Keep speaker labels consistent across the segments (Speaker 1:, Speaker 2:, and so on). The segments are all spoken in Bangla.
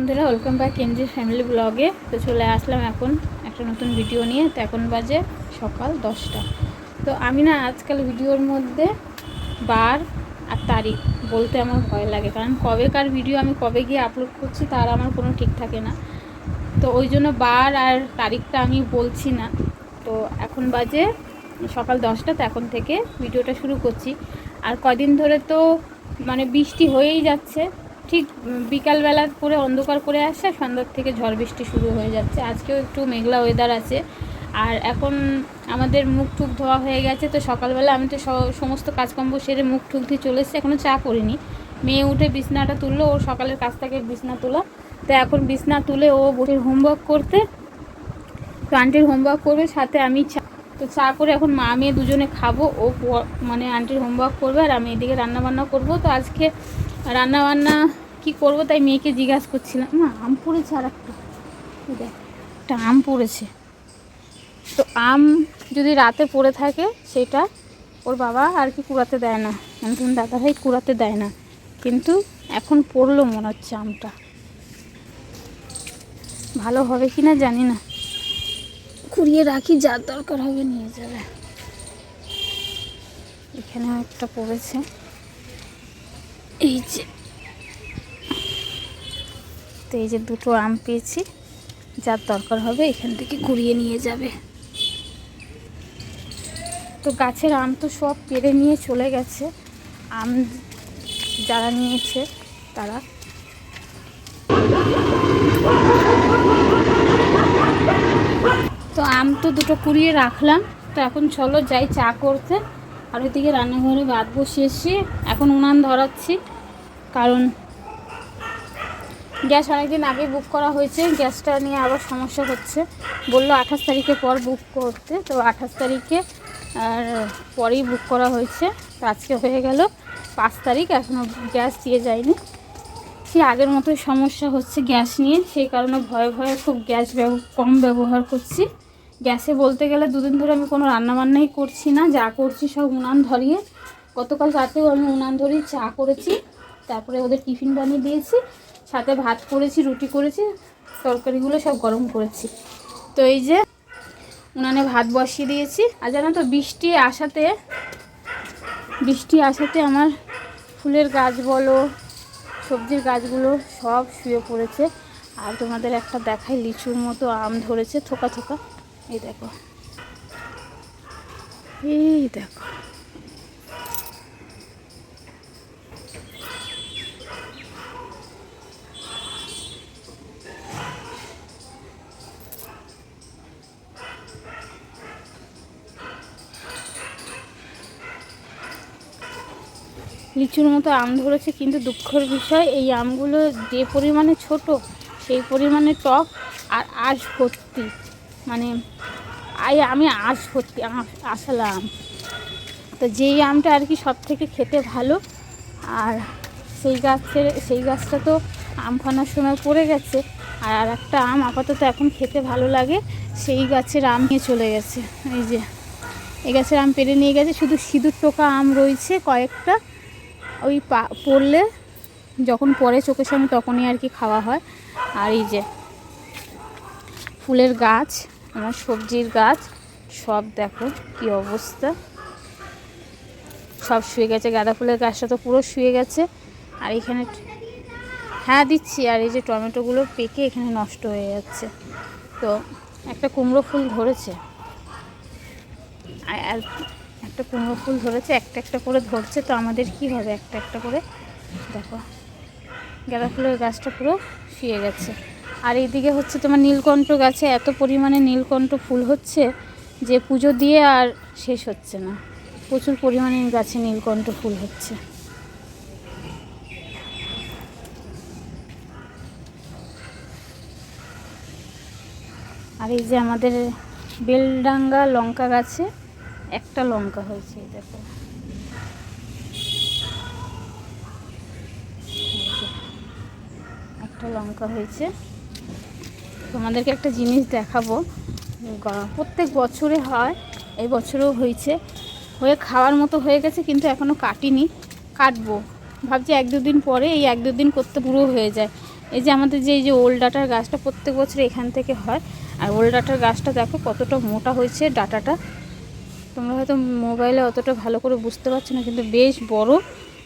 Speaker 1: বন্ধুরা, ওয়েলকাম ব্যাক কেনজি ফ্যামিলি ব্লগে। তো চলে আসলাম এখন একটা নতুন ভিডিও নিয়ে। তো এখন বাজে সকাল 10টা। তো আমি না আজকাল ভিডিওর মধ্যে বার আর তারিখ বলতে আমার ভয় লাগে, কারণ কবেকার ভিডিও আমি কবে গিয়ে আপলোড করছি তার আমার কোনো ঠিক থাকে না। তো ওই জন্য বার আর তারিখটা আমি বলছি না। তো এখন বাজে সকাল 10টা, তো এখন থেকে ভিডিওটা শুরু করছি। আর কদিন ধরে তো মানে বৃষ্টি হয়েই যাচ্ছে, ঠিক বিকালবেলা করে অন্ধকার করে আসছে, সন্ধ্যার থেকে ঝড় বৃষ্টি শুরু হয়ে যাচ্ছে। আজকেও একটু মেঘলা ওয়েদার আছে। আর এখন আমাদের মুখ টুক ধোয়া হয়ে গেছে। তো সকালবেলা আমি তো সমস্ত কাজকর্ম সেরে মুখ টুক দিয়ে চলে এসেছি, এখনও চা করিনি। মেয়ে উঠে বিছনাটা তুললো, ওর সকালের কাজ থেকে বিছনা তোলা। তো এখন বিছনা তুলে ও বসে হোমওয়ার্ক করতে, তো আন্টির হোমওয়ার্ক করবে, সাথে আমি চা। তো চা করে এখন মা মেয়ে দুজনে খাবো। ও মানে আন্টির হোমওয়ার্ক করবে আর আমি এদিকে রান্নাবান্না করব। তো আজকে রান্নাবান্না কি করব তাই মেয়েকে জিজ্ঞাসা করছিলাম। না, আম পড়েছে, আর একটা আম পড়েছে। তো আম যদি রাতে পড়ে থাকে সেটা ওর বাবা আর কি কুড়াতে দেয় না, নতুন দাদাভাই কুড়াতে দেয় না, কিন্তু এখন পড়লো মনে হচ্ছে আমটা। ভালো হবে কি না জানি না, কুড়িয়ে রাখি, যার দরকার হবে নিয়ে যাবে। এখানেও একটা পড়েছে, এই যে। তো এই যে দুটো আম পেয়েছি, যার দরকার হবে এখান থেকে কুড়িয়ে নিয়ে যাবে। তো গাছের আম তো সব পেড়ে নিয়ে চলে গেছে, আম যারা নিয়েছে তারা। তো আম তো দুটো কুড়িয়ে রাখলাম। তো এখন চলো যাই চা করতে। আর ওইদিকে রান্নাঘরে ভাত বসিয়েছি, এখন উনান ধরাচ্ছি, কারণ গ্যাস অনেকদিন আগে বুক করা হয়েছে। গ্যাসটা নিয়ে আবার সমস্যা হচ্ছে, বললো 28 তারিখের পর বুক করতে। তো 28 তারিখে আর পরেই বুক করা হয়েছে। তো আজকে হয়ে গেল 5 তারিখ, এখনও গ্যাস দিয়ে যায়নি। সে আগের মতোই সমস্যা হচ্ছে গ্যাস নিয়ে, সেই কারণে ভয়ে ভয়ে খুব গ্যাস কম ব্যবহার করছি। গ্যাসে বলতে গেলে দুদিন ধরে আমি কোনো রান্নাবান্নাই করছি না, যা করছি সব উনান ধরিয়ে। গতকাল রাতেও আমি উনান ধরিয়ে চা করেছি, তারপরে ওদের টিফিন বানিয়ে দিয়েছি, সাথে ভাত করেছি, রুটি করেছি, তরকারিগুলো সব গরম করেছি। তো এই যে উনানে ভাত বসিয়ে দিয়েছি। আর জানো তো বৃষ্টি আসাতে আমার ফুলের গাছ বলো, সবজির গাছগুলো সব শুয়ে পড়েছে। আর তোমাদের একটা দেখাই, লিচুর মতো আম ধরেছে থোকা থোকা, এই দেখো, এই দেখো। লিচুর মতো আম ধরেছে, কিন্তু দুঃখের বিষয় এই আমগুলো যে পরিমাণে ছোট সেই পরিমাণে টক, আর আঁশ ভর্তি, মানে আমি আঁশ ভর্তি আসলা আম। তো যেই আমটা আর কি সব থেকে খেতে ভালো, আর সেই গাছটা তো আম ফানার সময় পড়ে গেছে। আর একটা আম আপাতত এখন খেতে ভালো লাগে, সেই গাছের আম নিয়ে চলে গেছে। এই যে এই গাছের আম পেড়ে নিয়ে গেছে, শুধু সিঁদুর টোকা আম রয়েছে কয়েকটা। ওই পড়লে যখন পড়ে চোখের সামনে তখনই আর কি খাওয়া হয়। আর এই যে ফুলের গাছ, আমার সবজির গাছ সব দেখো কি অবস্থা, সব শুয়ে গেছে। গাঁদা ফুলের গাছটা তো পুরো শুয়ে গেছে। আর এখানে হ্যাঁ দিচ্ছি। আর এই যে টমেটোগুলো পেকে এখানে নষ্ট হয়ে যাচ্ছে। তো একটা কুমড়ো ফুল ধরেছে, আর একটা কুমড়ো ফুল ধরেছে, একটা একটা করে ধরছে। তো আমাদের কি হবে, একটা একটা করে। দেখো গাঁদা ফুলের গাছটা পুরো শুয়ে গেছে। আর এইদিকে হচ্ছে তোমার নীলকণ্ঠ গাছে এত পরিমাণে নীলকণ্ঠ ফুল হচ্ছে যে পুজো দিয়ে আর শেষ হচ্ছে না, প্রচুর পরিমাণে গাছে নীলকণ্ঠ ফুল হচ্ছে। আর এই যে আমাদের বেলডাঙ্গা লঙ্কা গাছে একটা লঙ্কা হয়েছে, দেখো। একটা লঙ্কা হয়েছে। তোমাদেরকে একটা জিনিস দেখাবো, প্রত্যেক বছরে হয়, এই বছরেও হয়েছে, হয়ে খাওয়ার মতো হয়ে গেছে, কিন্তু এখনও কাটিনি, কাটবো ভাবছি 1-2 দিন পরে। এই 1-2 দিন করতে পুরো হয়ে যায়। এই যে আমাদের যে এই যে ওল ডাটার গাছটা প্রত্যেক বছর এখান থেকে হয়। আর ওল ডাটার গাছটা দেখো কতটা মোটা হয়েছে ডাটাটা, তোমরা হয়তো মোবাইলে অতটা ভালো করে বুঝতে পারছো না, কিন্তু বেশ বড়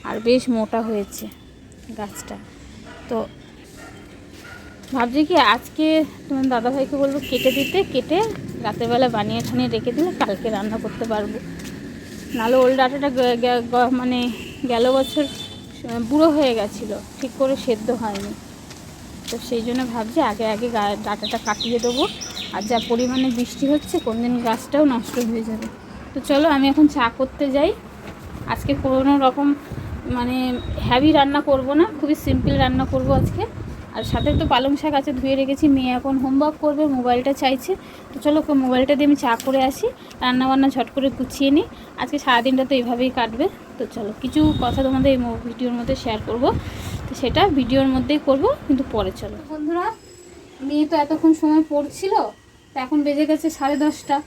Speaker 1: আর বেশ মোটা হয়েছে গাছটা। তো ভাবছি কি আজকে তোমার দাদাভাইকে বলবো কেটে দিতে, কেটে রাতের বেলা বানিয়ে ঠানিয়ে রেখে দিলে কালকে রান্না করতে পারবো। নাহলে ওল ডাটাটা মানে গেল বছর বুড়ো হয়ে গেছিলো, ঠিক করে সেদ্ধ হয়নি। তো সেই জন্য ভাবছি আগে আগে ডাটাটা কাটিয়ে দেবো। আর যা পরিমাণে বৃষ্টি হচ্ছে কোন দিন গাছটাও নষ্ট হয়ে যাবে। তো চলো আমি এখন চা করতে যাই। আজকে কোনো রকম মানে হেভি রান্না করব না, খুবই সিম্পল রান্না করব আজকে। আর সাথে তো পালং শাক আছে, ধুয়ে রেখেছি। মেয়ে এখন হোমওয়ার্ক করবে, মোবাইলটা চাইছে। তো চলো মোবাইলটা দিয়ে আমি চা করে আসি, রান্নাবান্না ঝট করে গুছিয়ে নিই। আজকে সারাদিনটা তো এইভাবেই কাটবে। তো চলো কিছু কথা তোমাদের এই ভিডিওর মধ্যে শেয়ার করব, তো সেটা ভিডিওর মধ্যেই করব, কিন্তু পরে। চলো বন্ধুরা, মেয়ে তো এতক্ষণ সময় পড়ছিল, তো এখন বেজে গেছে 10:30।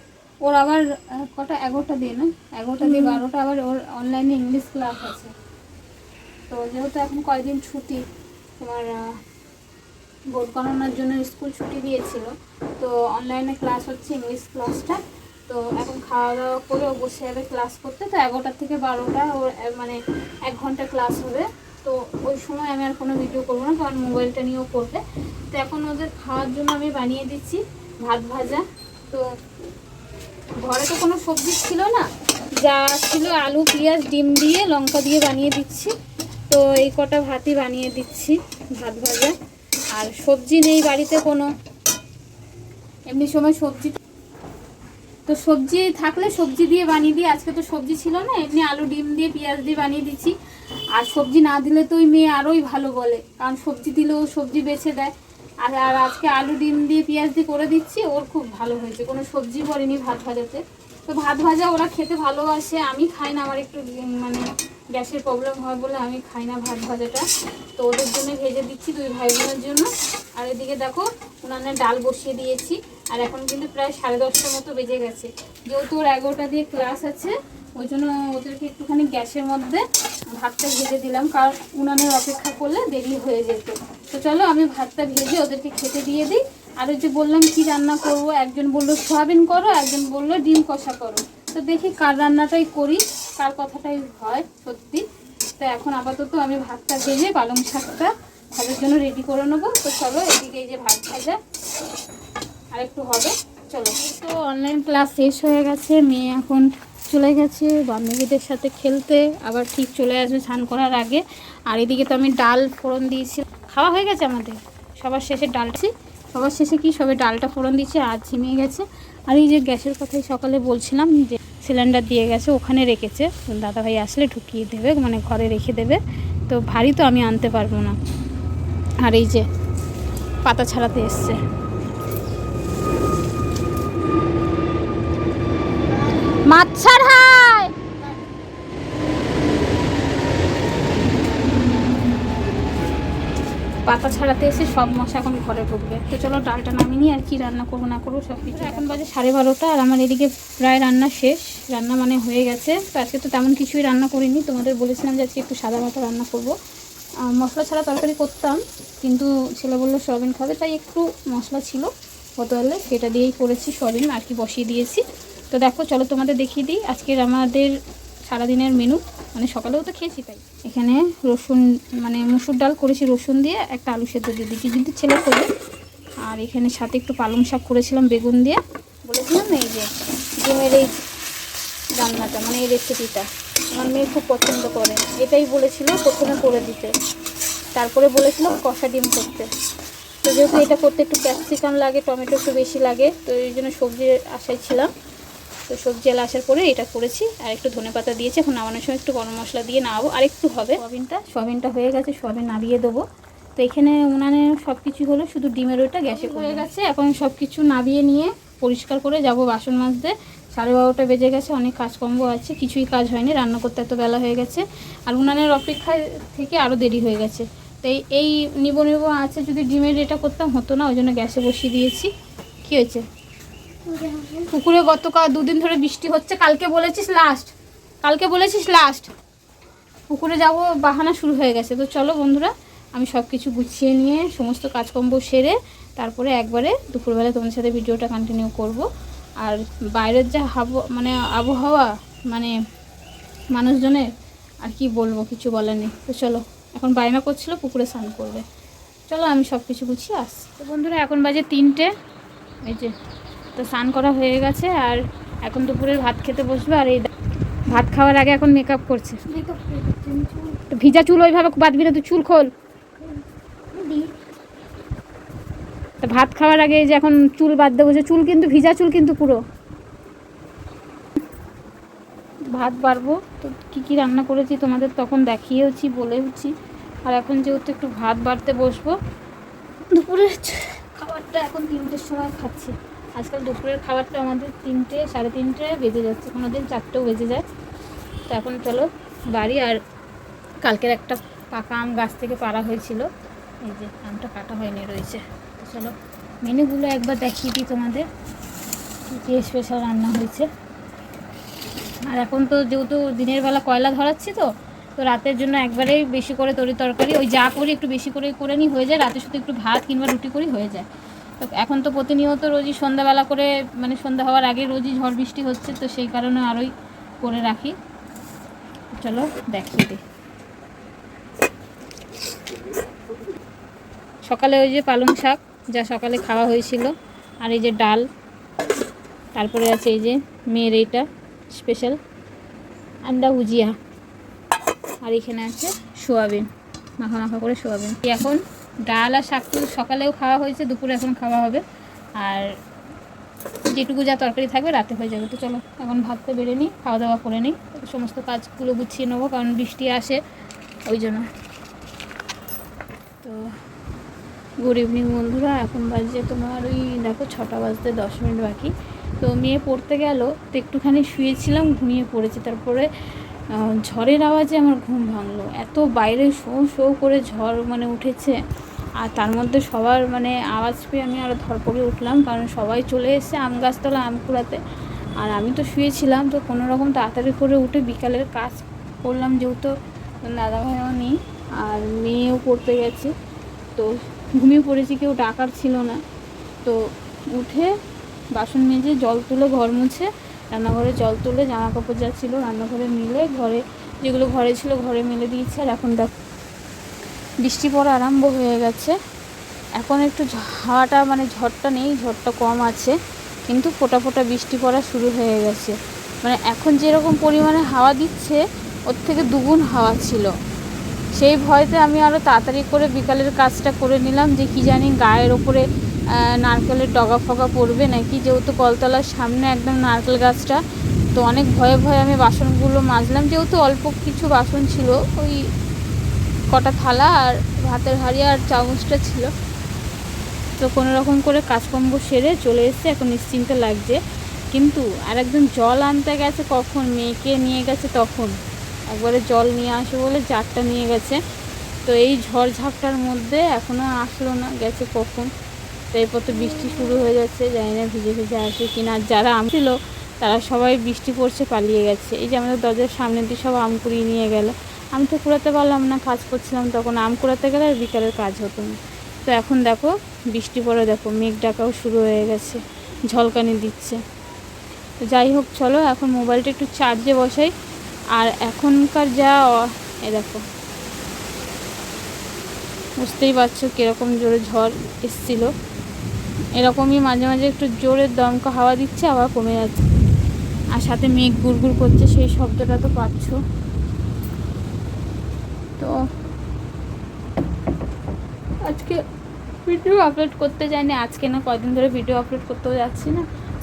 Speaker 1: ওর আবার কটা 11টা দিয়ে না, 11টা দিয়ে 12টা আবার ওর অনলাইনে ইংলিশ ক্লাস আছে। তো যেহেতু এখন কয়েকদিন ছুটি, তোমার বোর্ড গণনার জন্য স্কুল ছুটি দিয়েছিল, তো অনলাইনে ক্লাস হচ্ছে ইংলিশ ক্লাসটা। তো এখন খাওয়া দাওয়া করে ও বসে যাবে ক্লাস করতে। তো 11টা থেকে 12টা ওর মানে 1 ঘন্টা ক্লাস হবে। তো ওই সময় আমি আর কোনো ভিডিও করবো না, কারণ মোবাইলটা নিয়েও করবে। তো এখন ওদের খাওয়ার জন্য আমি বানিয়ে দিচ্ছি ভাত ভাজা। তো ঘরে তো কোনো সবজি ছিল না, যা ছিল আলু পেঁয়াজ ডিম দিয়ে লঙ্কা দিয়ে বানিয়ে দিচ্ছি। তো এই কটা ভাতই বানিয়ে দিচ্ছি, ভাত ভাজা। আর সবজি নেই বাড়িতে কোনো, এমনি সময় সবজি, তো সবজি থাকলে সবজি দিয়ে বানিয়ে দিই। আজকে তো সবজি ছিল না, এমনি আলু ডিম দিয়ে পেঁয়াজ দিয়ে বানিয়ে দিচ্ছি। আর সবজি না দিলে তো ওই মেয়ে আরোই ভালো বলে, কারণ সবজি দিলেও সবজি বেছে দেয়। আর আজকে আলু ডিম দিয়ে পেঁয়াজ দিয়ে করে দিচ্ছি, ওর খুব ভালো হয়েছে, কোনো সবজি পড়েনি ভাত ভাজাতে। তো ভাত ভাজা ওরা খেতে ভালোবাসে, আমি খাই না, আমার একটু মানে গ্যাসের প্রবলেম হয় বলে আমি খাই না ভাত ভাজাটা। তো ওদের জন্য ভেজে দিচ্ছি, 2 ভাই বোনের জন্য। আর এদিকে দেখো উনানে ডাল বসিয়ে দিয়েছি। আর এখন কিন্তু প্রায় 10:30টার মতো বেজে গেছে। যেহেতু ওর 11টা দিয়ে ক্লাস আছে, ওই জন্য ওদেরকে একটুখানি গ্যাসের মধ্যে ভাতটা ভেজে দিলাম, কারণ উনানের অপেক্ষা করলে দেরি হয়ে যেত। তো চলো আমি ভাতটা ভেজে ওদেরকে খেতে দিয়ে দিই। আর ওই যে বললাম কি রান্না করব, একজন বললো সয়াবিন করো, একজন বললো ডিম কষা করো। তো দেখি কার রান্নাটাই করি, কার কথাটাই হয় সত্যি। তো এখন আপাতত আমি ভাতটা ভেজে পালং শাকটা ভাজার জন্য রেডি করে নেবো। তো চলো এদিকে এই যে ভাত ভাজা আর একটু হবে, চলো। তো অনলাইন ক্লাস শেষ হয়ে গেছে, মেয়ে এখন চলে গেছে বান্ধবীদের সাথে খেলতে, আবার ঠিক চলে আসবে স্নান করার আগে। আর এদিকে তো আমি ডাল ফোড়ন দিয়েছি, খাওয়া হয়ে গেছে আমাদের সবার শেষে ডালছি। সবার শেষে কি সবে ডালটা ফোড়ন দিচ্ছি, আর ঝিমিয়ে গেছে। আর এই যে গ্যাসের কথাই সকালে বলছিলাম, যে সিলিন্ডার দিয়ে গেছে ওখানে রেখেছে, দাদাভাই আসলে ঢুকিয়ে দেবে, মানে ঘরে রেখে দেবে। তো ভারী তো আমি আনতে পারবো না। আর এই যে পাতা ছাড়াতে এসছে, মাছার হাই পাতা ছাড়াতে এসে সব মশা এখন ঘরে ঢুকবে। তো চলো ডালটা নামিয়ে নিই, আর কি রান্না করবো না করবো সব কিছু। এখন বাজে 12:30, আর আমার এদিকে প্রায় রান্না শেষ, রান্না মানে হয়ে গেছে। তো আজকে তো তেমন কিছুই রান্না করিনি, তোমাদের বলেছিলাম যে আজকে একটু সাদা ভাত রান্না করবো। মশলা ছাড়া তরকারি করতাম, কিন্তু ছেলে বললো সয়াবিন খাবে, তাই একটু মশলা ছিল বোতলে, সেটা দিয়েই করেছি। সয়াবিন আর কি বসিয়ে দিয়েছি। তো দেখো চলো তোমাদের দেখিয়ে দিই আজকের আমাদের সারাদিনের মেনু, মানে সকালেও তো খেয়েছি। তাই এখানে রসুন মানে মুসুর ডাল করেছি রসুন দিয়ে, একটা আলু সেদ্ধ দিয়ে দিচ্ছি যদি ছেলে করে। আর এখানে সাথে একটু পালং শাক করেছিলাম বেগুন দিয়ে, বলেছিলাম না এই যে ডিমের এই রান্নাটা, মানে এই রেসিপিটা আমার মেয়ে খুব পছন্দ করে। এটাই বলেছিল প্রথমে করে দিতে, তারপরে বলেছিল কষা ডিম করতে। তো যেহেতু এটা করতে একটু ক্যাপসিকাম লাগে, টমেটো একটু বেশি লাগে, তো এই জন্য সবজির আশায় ছিলাম। তো সবজি এলা আসার পরে এটা করেছি, আর একটু ধনেপাতা দিয়েছি। এখন নামানোর সময় একটু গরম মশলা দিয়ে নামাবো, আর একটু হবে। সয়াবিনটা হয়ে গেছে, সয়াবিন নামিয়ে দেবো। তো এখানে উনানে সব কিছু হলো, শুধু ডিমের ওইটা গ্যাসে হয়ে গেছে। এখন সব কিছু নামিয়ে নিয়ে পরিষ্কার করে যাব বাসন মাজতে। 12:30 বেজে গেছে, অনেক কাজকর্ম আছে, কিছুই কাজ হয়নি, রান্না করতে এত বেলা হয়ে গেছে। আর উনানের অপেক্ষায় থেকে আরও দেরি হয়ে গেছে। তো এই নিব আছে, যদি ডিমের এটা করতাম হতো না, ওই জন্য গ্যাসে বসিয়ে দিয়েছি। কী হয়েছে? পুকুরে গতকাল 2 দিন ধরে বৃষ্টি হচ্ছে, কালকে বলেছিস লাস্ট পুকুরে যাব, বাহানা শুরু হয়ে গেছে। তো চলো বন্ধুরা আমি সব কিছু গুছিয়ে নিয়ে সমস্ত কাজকর্ম সেরে তারপরে একবারে দুপুরবেলা তোমাদের সাথে ভিডিওটা কন্টিনিউ করব। আর বাইরের যা মানে আবহাওয়া, মানে মানুষজনের আর কি বলবো, কিছু বলার নেই। তো চলো, এখন বায়না করছিল পুকুরে স্নান করবে, চলো আমি সব কিছু গুছিয়ে আসছি। তো বন্ধুরা এখন বাজে 3টে, এই যে তো স্নান করা হয়ে গেছে আর এখন দুপুরের ভাত খেতে বসবে। আর এই ভাত খাওয়ার আগে এখন মেকআপ করছে। তো ভিজা চুল ওইভাবে বাঁধবি না, তুই চুল খোল। তো ভাত খাওয়ার আগে এই যে এখন চুল বাঁধতে বসে, চুল কিন্তু ভিজা চুল কিন্তু পুরো। ভাত বাড়বো, তো কী কী রান্না করেছি তোমাদের তখন দেখিয়েওছি, বলেওছি। আর এখন যেহেতু একটু ভাত বাড়তে বসবো, দুপুরের খাবারটা এখন 3টের সময় খাচ্ছি। আজকাল দুপুরের খাবারটা আমাদের 3টে, 3:30 বেজে যাচ্ছে, কোনো দিন 4টেও বেজে যায়। তো এখন চলো বাড়ি। আর কালকের একটা পাকা আম গাছ থেকে পাড়া হয়েছিল, এই যে আমটা কাটা হয়নি রয়েছে। তো চলো মেনুগুলো একবার দেখিয়ে দিই তোমাদের, কী স্পেশাল রান্না হয়েছে। আর এখন তো যেহেতু দিনের বেলা কয়লা ধরাচ্ছি, তো রাতের জন্য একবারেই বেশি করে তরকারি ওই যা করি একটু বেশি করে নিই, হয়ে যায়। রাতে শুধু একটু ভাত কিংবা রুটি করি, হয়ে যায়। তো এখন তো প্রতিনিয়ত রোজই সন্ধ্যাবেলা করে, মানে সন্ধ্যা হওয়ার আগে রোজই ঝড় বৃষ্টি হচ্ছে, তো সেই কারণে আরোই করে রাখি। চলো দেখিয়ে দিই। সকালে ওই যে পালং শাক, যা সকালে খাওয়া হয়েছিল, আর এই যে ডাল, তারপরে আছে এই যে মেয়ের এইটা স্পেশাল আন্ডা ভুজিয়া, আর এখানে আছে সোয়াবিন, মাখা মাখা করে সোয়াবিন। এখন ডাল আর শাক তো সকালেও খাওয়া হয়েছে, দুপুরে এখন খাওয়া হবে। আর যেটুকু যা তরকারি থাকবে রাতে হয়ে যাবে। তো চলো এখন ভাতটা বেড়ে নিই, খাওয়া দাওয়া করে নিই, সমস্ত কাজগুলো গুছিয়ে নেবো, কারণ বৃষ্টি আসে ওই জন্য। তো গুড ইভিনিং বন্ধুরা, এখন বাজে তোমার ওই দেখো 6টা বাজতে 10 মিনিট বাকি। তো মেয়ে পড়তে গেল, তো একটুখানি শুয়েছিলাম, ঘুমিয়ে পড়েছি। তারপরে ঝড়ের আওয়াজে আমার ঘুম ভাঙলো, এত বাইরে শো শো করে ঝড় মানে উঠেছে। আর তার মধ্যে সবার মানে আওয়াজ পেয়ে আমি আরও ধরপড়ে উঠলাম, কারণ সবাই চলে এসেছে আম গাছতলা আম কুড়াতে। আর আমি তো শুয়েছিলাম, তো কোনো রকম তাড়াতাড়ি করে উঠে বিকালের কাজ করলাম, যেহেতু দাদাভাইও নেই আর মেয়েও পড়তে গেছে, তো ঘুমিয়ে পড়েছি, কেউ ডাকার ছিল না। তো উঠে বাসন মেজে জল তুলে ঘর মুছে, রান্নাঘরে জল তুলে জামা কাপড় যা ছিল রান্নাঘরে মিলে, ঘরে যেগুলো ঘরে ছিল ঘরে মেলে দিয়েছে। আর এখন দেখ বৃষ্টি পড়া আরম্ভ হয়ে গেছে। এখন একটু হাওয়াটা মানে ঝড়টা নেই, ঝড়টা কম আছে, কিন্তু ফোঁটা ফোঁটা বৃষ্টি পড়া শুরু হয়ে গেছে। মানে এখন যেরকম পরিমাণে হাওয়া দিচ্ছে ওর থেকে দুগুণ হাওয়া ছিল। সেই ভয়তে আমি আরও তাড়াতাড়ি করে বিকালের কাজটা করে নিলাম, যে কি জানি গায়ের ওপরে নারকেলের ডগা ফগা পড়বে নাকি, যেহেতু কলতলার সামনে একদম নারকেল গাছটা। তো অনেক ভয়ে ভয়ে আমি বাসনগুলো মাজলাম, যেহেতু অল্প কিছু বাসন ছিল, ওই কটা থালা আর ভাতের হাঁড়ি আর চামচটা ছিল। তো কোনো রকম করে কাজকর্ম সেরে চলে এসেছে, এখন নিশ্চিন্তে লাগছে। কিন্তু আর একজন জল আনতে গেছে, কখন মেয়েকে নিয়ে গেছে তখন একবারে জল নিয়ে আসে বলে জারটা নিয়ে গেছে। তো এই ঝড় ঝাপটার মধ্যে এখনও আসলো না, গেছে কখন। তো এরপর তো বৃষ্টি শুরু হয়ে যাচ্ছে, জানি না ভিজে ভিজে আসে কিনা। আর যারা আম ছিল তারা সবাই বৃষ্টি পড়ছে পালিয়ে গেছে। এই যে আমাদের দরজার সামনের দিয়ে সব আম কুড়িয়ে নিয়ে গেল। আমি তো কুড়াতে পারলাম না, কাজ করছিলাম তখন, আম কুড়াতে গেলে আর বিকালের কাজ হতো না। তো এখন দেখো বৃষ্টি পড়ে, দেখো মেঘ ডাকাও শুরু হয়ে গেছে, ঝলকানি দিচ্ছে। তো যাই হোক চলো এখন মোবাইলটা একটু চার্জে বসাই। আর এখনকার যা দেখো, বুঝতেই পারছো কীরকম জোরে ঝড় এসেছিলো। এরকমই মাঝে মাঝে একটু জোরে দমকা হাওয়া দিচ্ছে, আবার কমে যাচ্ছে, আর সাথে মেঘ গুড়গুড় করছে, সেই শব্দটা তো পাচ্ছ। তো আজকে ভিডিও আপলোড করতে যাইনি, আজকে না কদিন ধরে ভিডিও আপলোড করতেও যাচ্ছি না।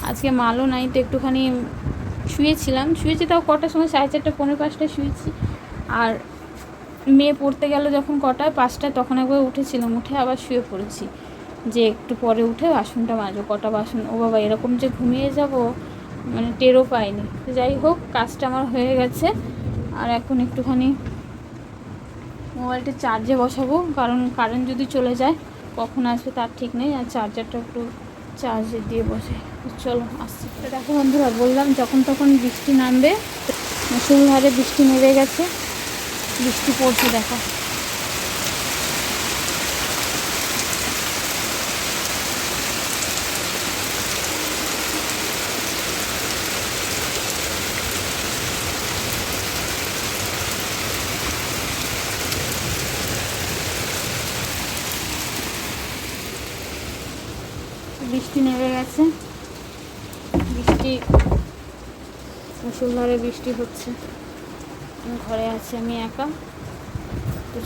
Speaker 1: আজকে মালও নাই, তো একটুখানি শুয়েছি তাও কটার সময়, 4:30 পৌনে 5টায় শুয়েছি। আর মেয়ে পড়তে গেল যখন কটায়, 5টায়, তখন একবার উঠেছিলাম, উঠে আবার শুয়ে পড়েছি, যে একটু পরে উঠে বাসনটা মাজো। কটা বাসন, ও বাবা, এরকম যে ঘুমিয়ে যাব মানে টেরও পাইনি। তো যাই হোক কাজটা আমার হয়ে গেছে। আর এখন একটুখানি মোবাইলটা চার্জে বসাবো, কারণ কারেন্ট যদি চলে যায় কখন আসবে তার ঠিক নেই। আর চার্জারটা একটু চার্জে দিয়ে বসে, চলো আসছি। দেখো বন্ধুরা, বললাম যখন তখন বৃষ্টি নামবে, মুষলধারে বৃষ্টি নেমে গেছে, বৃষ্টি পড়ছে দেখো। বৃষ্টি নেমে গেছে, বৃষ্টি মুষলধারে বৃষ্টি হচ্ছে। ঘরে আছি আমি একা। তো